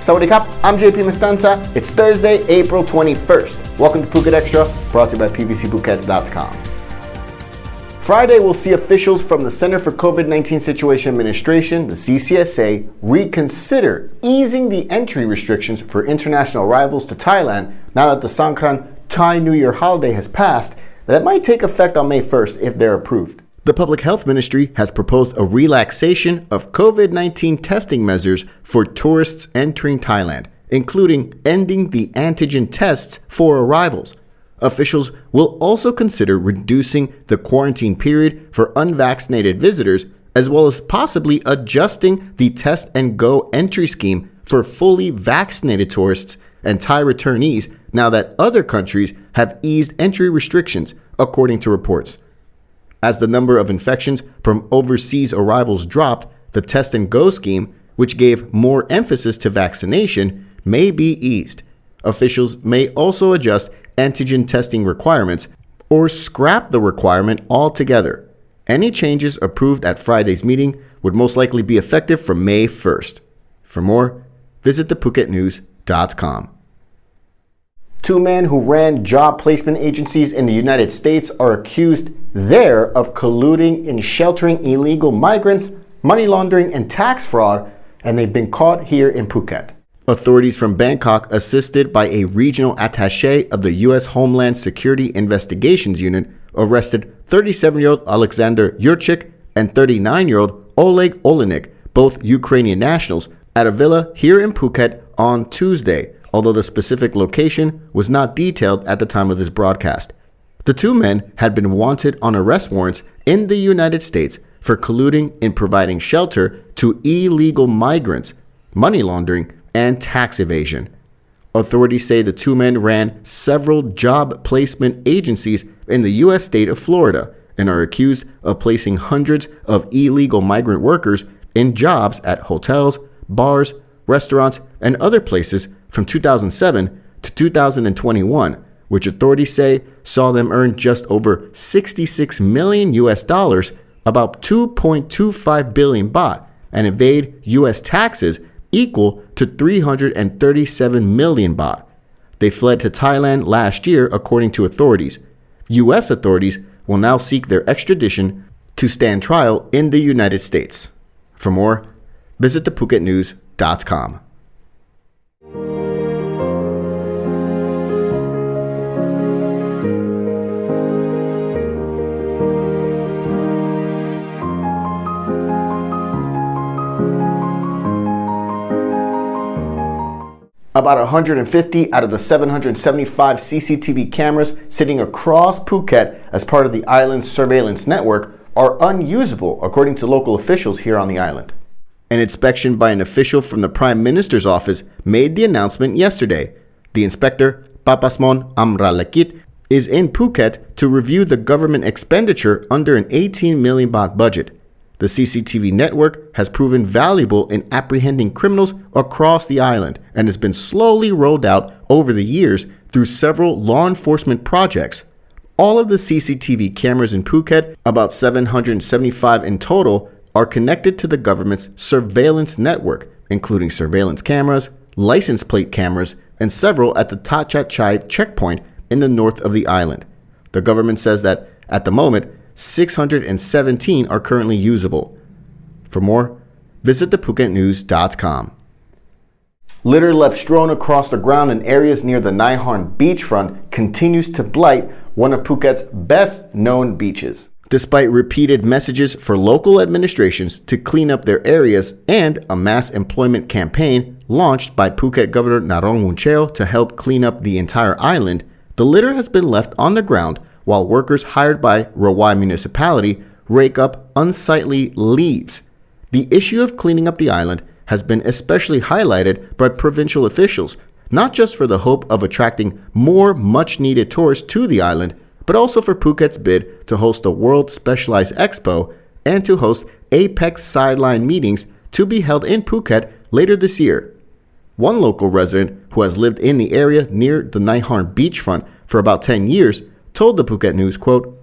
Sawadee-kap, I'm JP Mestanza. It's Thursday, April 21st. Welcome to Phuket Extra, brought to you by PVCPhuket.com. Friday will see officials from the Center for COVID-19 Situation Administration, the CCSA, reconsider easing the entry restrictions for international arrivals to Thailand now that the Songkran Thai New Year holiday has passed. That might take effect on May 1st if they're approved. The Public Health Ministry has proposed a relaxation of COVID-19 testing measures for tourists entering Thailand, including ending the antigen tests for arrivals. Officials will also consider reducing the quarantine period for unvaccinated visitors, as well as possibly adjusting the test and go entry scheme for fully vaccinated tourists and Thai returnees now that other countries have eased entry restrictions, according to reports. As the number of infections from overseas arrivals dropped, the test and go scheme, which gave more emphasis to vaccination, may be eased. Officials may also adjust antigen testing requirements or scrap the requirement altogether. Any changes approved at Friday's meeting would most likely be effective from May 1st. For more, visit thephuket.news.com. Two men who ran job placement agencies in the United States are accused there of colluding in sheltering illegal migrants, money laundering, and tax fraud, and they've been caught here in Phuket. Authorities from Bangkok, assisted by a regional attaché of the U.S. Homeland Security Investigations Unit, arrested 37-year-old Alexander Yurchik and 39-year-old Oleg Olenik, both Ukrainian nationals, at a villa here in Phuket on Tuesday, although the specific location was not detailed at the time of this broadcast. The two men had been wanted on arrest warrants in the United States for colluding in providing shelter to illegal migrants, money laundering, and tax evasion. Authorities say the two men ran several job placement agencies in the U.S. state of Florida and are accused of placing hundreds of illegal migrant workers in jobs at hotels, bars, restaurants, and other places from 2007 to 2021, which authorities say saw them earn just over 66 million US dollars, about 2.25 billion baht, and evade US taxes equal to 337 million baht. They fled to Thailand last year, according to authorities. US authorities will now seek their extradition to stand trial in the United States. For more, visit thephuket.news.com. About 150 out of the 775 CCTV cameras sitting across Phuket as part of the island's surveillance network are unusable, according to local officials here on the island. An inspection by an official from the Prime Minister's office made the announcement yesterday. The inspector, Papasmon Amralakit, is in Phuket to review the government expenditure under an 18 million baht budget. The CCTV network has proven valuable in apprehending criminals across the island and has been slowly rolled out over the years through several law enforcement projects. All of the CCTV cameras in Phuket, about 775 in total, are connected to the government's surveillance network, including surveillance cameras, license plate cameras, and several at the Tha Chat Chai checkpoint in the north of the island. The government says that, at the moment, 617 are currently usable. For more, visit thephuket.news.com. Litter left strewn across the ground in areas near the Nai Harn beachfront continues to blight one of Phuket's best-known beaches. Despite repeated messages for local administrations to clean up their areas and a mass employment campaign launched by Phuket Governor Narong Woonceo to help clean up the entire island, the litter has been left on the ground while workers hired by Rawai Municipality rake up unsightly leaves. The issue of cleaning up the island has been especially highlighted by provincial officials, not just for the hope of attracting more much-needed tourists to the island, but also for Phuket's bid to host the World Specialized Expo and to host Apex sideline meetings to be held in Phuket later this year. One local resident who has lived in the area near the Nai Harn beachfront for about 10 years told the Phuket News, quote,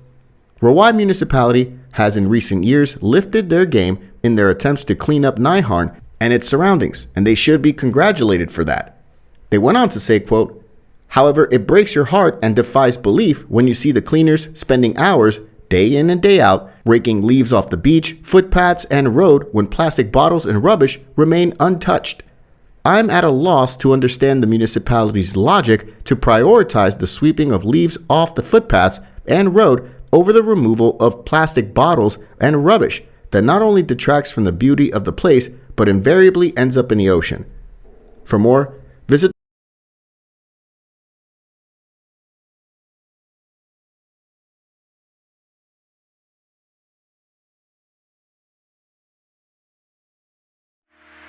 "Rawai Municipality has in recent years lifted their game in their attempts to clean up Nai Harn and its surroundings, and they should be congratulated for that. They went on to say, quote, "However, it breaks your heart and defies belief when you see the cleaners spending hours, day in and day out, raking leaves off the beach, footpaths, and road when plastic bottles and rubbish remain untouched. I'm at a loss to understand the municipality's logic to prioritize the sweeping of leaves off the footpaths and road over the removal of plastic bottles and rubbish that not only detracts from the beauty of the place, but invariably ends up in the ocean." For more, visit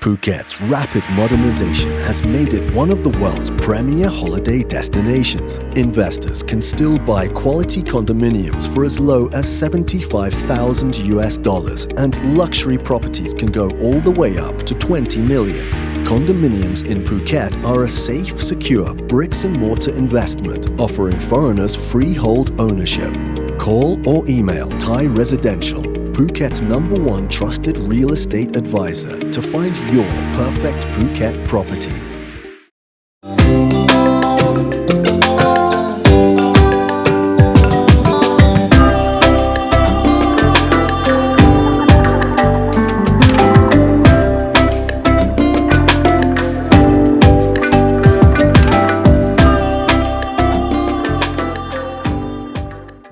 Phuket's rapid modernization has made it one of the world's premier holiday destinations. Investors can still buy quality condominiums for as low as $75,000, and luxury properties can go all the way up to 20 million. Condominiums in Phuket are a safe, secure bricks-and-mortar investment offering foreigners freehold ownership. Call or email Thai Residential, Phuket's #1 trusted real estate advisor, to find your perfect Phuket property.